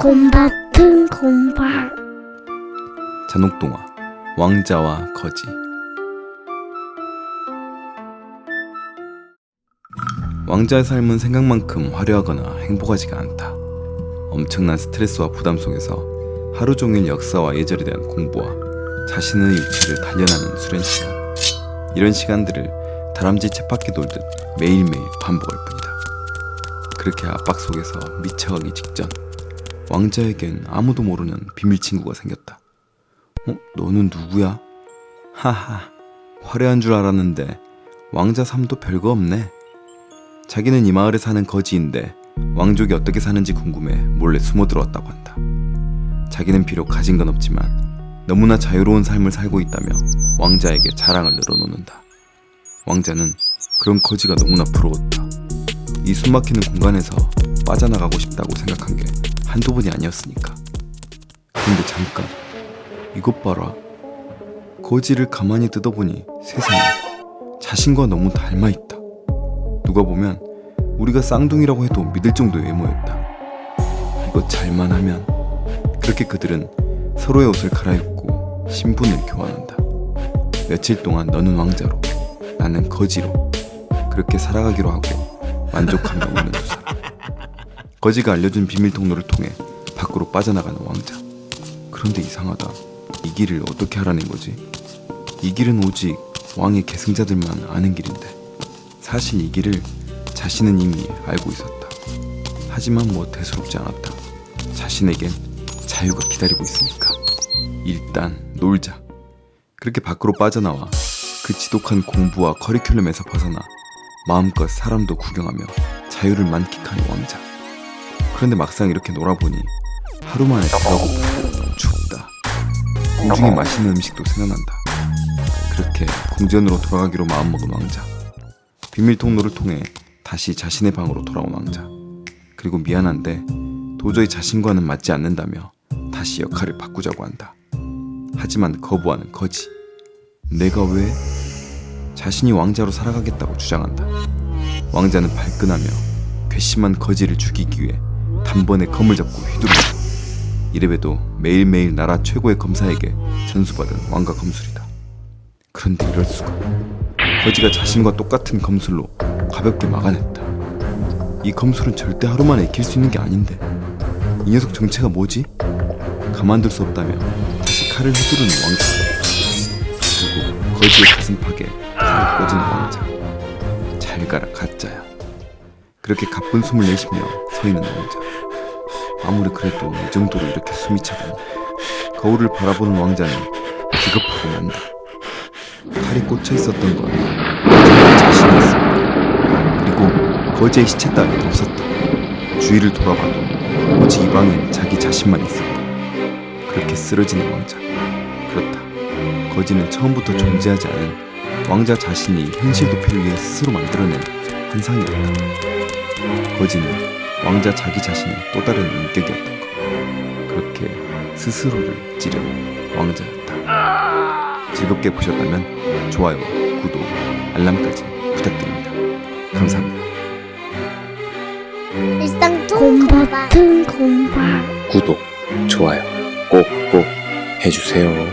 곰밭은 곰밭. 잔혹동화 왕자와 거지. 왕자의 삶은 생각만큼 화려하거나 행복하지가 않다. 엄청난 스트레스와 부담 속에서 하루 종일 역사와 예절에 대한 공부와 자신의 일치를 단련하는 수련 시간, 이런 시간들을 다람쥐 쳇바퀴 돌듯 매일매일 반복할 뿐이다. 그렇게 압박 속에서 미쳐가기 직전, 왕자에겐 아무도 모르는 비밀 친구가 생겼다. 너는 누구야? 하하, 화려한 줄 알았는데 왕자 삶도 별거 없네. 자기는 이 마을에 사는 거지인데 왕족이 어떻게 사는지 궁금해 몰래 숨어 들어왔다고 한다. 자기는 비록 가진 건 없지만 너무나 자유로운 삶을 살고 있다며 왕자에게 자랑을 늘어놓는다. 왕자는 그런 거지가 너무나 부러웠다. 이 숨막히는 공간에서 빠져나가고 싶다고 생각한 게 한두 번이 아니었으니까. 근데 잠깐, 이것 봐라. 거지를 가만히 뜯어보니 세상에 자신과 너무 닮아있다. 누가 보면 우리가 쌍둥이라고 해도 믿을 정도의 외모였다. 이거 잘만 하면. 그렇게 그들은 서로의 옷을 갈아입고 신분을 교환한다. 며칠 동안 너는 왕자로, 나는 거지로 그렇게 살아가기로 하고 만족하며 웃는 두 사람. 거지가 알려준 비밀 통로를 통해 밖으로 빠져나가는 왕자. 그런데 이상하다. 이 길을 어떻게 하라는 거지? 이 길은 오직 왕의 계승자들만 아는 길인데, 사실 이 길을 자신은 이미 알고 있었다. 하지만 뭐 대수롭지 않았다. 자신에겐 자유가 기다리고 있으니까 일단 놀자. 그렇게 밖으로 빠져나와 그 지독한 공부와 커리큘럼에서 벗어나 마음껏 사람도 구경하며 자유를 만끽하는 왕자. 그런데 막상 이렇게 놀아보니 하루 만에 배고프고 춥다. 공중에 맛있는 음식도 생각난다. 그렇게 궁전으로 돌아가기로 마음먹은 왕자. 비밀 통로를 통해 다시 자신의 방으로 돌아온 왕자. 그리고 미안한데 도저히 자신과는 맞지 않는다며 다시 역할을 바꾸자고 한다. 하지만 거부하는 거지. 내가 왜? 자신이 왕자로 살아가겠다고 주장한다. 왕자는 발끈하며 괘씸한 거지를 죽이기 위해 단번에 검을 잡고 휘두른다. 이래봬도 매일매일 나라 최고의 검사에게 전수받은 왕과 검술이다. 그런데 이럴 수가. 거지가 자신과 똑같은 검술로 가볍게 막아냈다. 이 검술은 절대 하루 만에 익힐 수 있는 게 아닌데, 이 녀석 정체가 뭐지? 가만둘 수 없다며 다시 칼을 휘두르는 왕자. 그리고 거지의 가슴팍에 칼을 꽂은 왕자. 잘 가라 가짜야. 그렇게 가쁜 숨을 내쉬며 서 있는 왕자. 아무리 그래도 이 정도로 이렇게 숨이 차다니. 거울을 바라보는 왕자는 기겁하고 만다. 칼이 꽂혀 있었던 건 자기 자신이었습니다. 그리고 거지의 시체 따위는 없었다. 주위를 돌아봐도 오직 이 방엔 자기 자신만 있었다. 그렇게 쓰러지는 왕자. 그렇다. 거지는 처음부터 존재하지 않은 왕자 자신이 현실 도피를 위해 스스로 만들어낸 환상이었다. 거지는 왕자 자기 자신의 또 다른 인격이었던 것. 그렇게 스스로를 찌르는 왕자였다. 즐겁게 보셨다면 좋아요, 구독, 알람까지 부탁드립니다. 감사합니다. 곰밭은 곰밭. 구독, 좋아요 꼭꼭 해주세요.